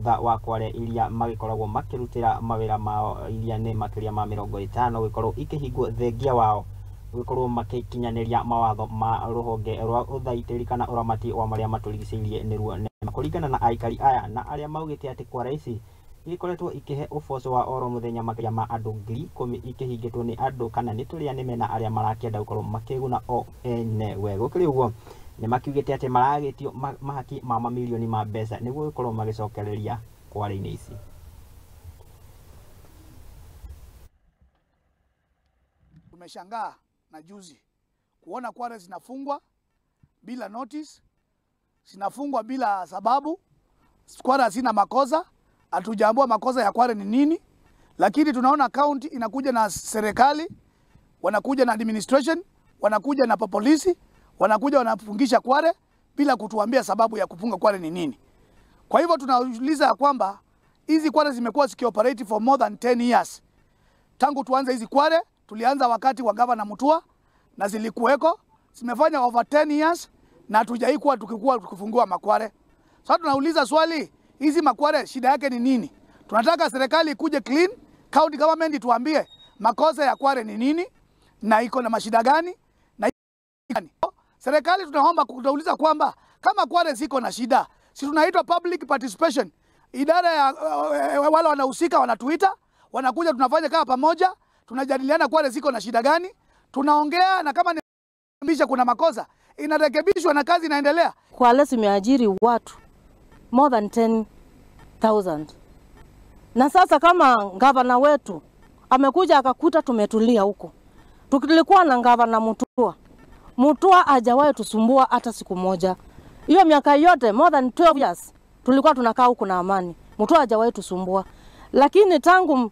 thutha wa kware iria magikoragwo makirutira mawira mao iria ni makiria ma 50 gukorwo ikihingwo thengia wao gukorwo makikinyaniria mawatho ma ruhonge rwa uthaitiri kana uramati wa maria maturigiceirie niruo kuringana na aikari aya na aria maugite ati kware ici ikoretwo ikihe uboco wa oro muthenya makiria ma andu 10,000 ikihingitwo ni andu kana ni turia ni mena aria marakienda gukorwo makiguna o ene we gukiri uguo ni makiugite ati maragitio mahaki ma mamilioni ma mbeca niguo gukorwo magicokereria kware-ini ici. Tumeshangaa na juzi kuona kware zinafungwa bila notice, zinafungwa bila sababu. Kware hazina makosa, hatujaambua makosa ya kware ni nini, lakini tunaona county inakuja na serikali, wanakuja na administration, wanakuja na polisi, wanakuja wanafungisha kware bila kutuambia sababu ya kufunga kware ni nini. Kwa hivyo tunauliza kwamba hizi kware zimekuwa zikioperate for more than 10 years. Tangu tuanze hizi kware, tulianza wakati wa Governor Mutua na zilikuweko, zimefanya over 10 years na hatujaikuwa tukifungua makware. Sasa tunauliza swali, hizi makware shida yake ni nini? Tunataka serikali ikuje clean, county government ituambie makosa ya kware ni nini na iko na mashida gani na serikali tunaomba kuuliza kwamba kama kware ziko na shida, si tunaitwa public participation. Idara ya wale wanahusika wanatuita, wanakuja tunafanya kama pamoja, tunajadiliana kware ziko na shida gani, tunaongea na kama ni kuna makosa inarekebishwa na kazi inaendelea. Kwale zimeajiri watu more than 10,000. Na sasa kama gavana wetu amekuja akakuta tumetulia huko. Tukilikuwa na gavana Mutua hajawahi tusumbua hata siku moja. Hiyo miaka yote more than 12 years tulikuwa tunakaa huko na amani. Mutua hajawahi tusumbua. Lakini tangu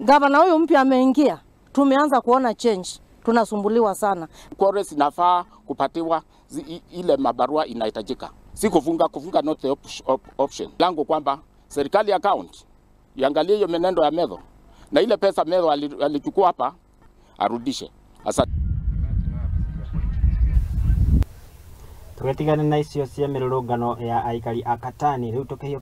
gavana huyu mpya ameingia, tumeanza kuona change. Tunasumbuliwa sana. Kware zinafaa kupatiwa ile mabarua inahitajika. Si kufunga not the option. Lango kwamba serikali ya county iangalie hiyo menendo ya Medho na ile pesa Medho alichukua hapa arudishe. Asante. Tugetigana na icio cia mirurungano ya aikari a Katani riu tukihio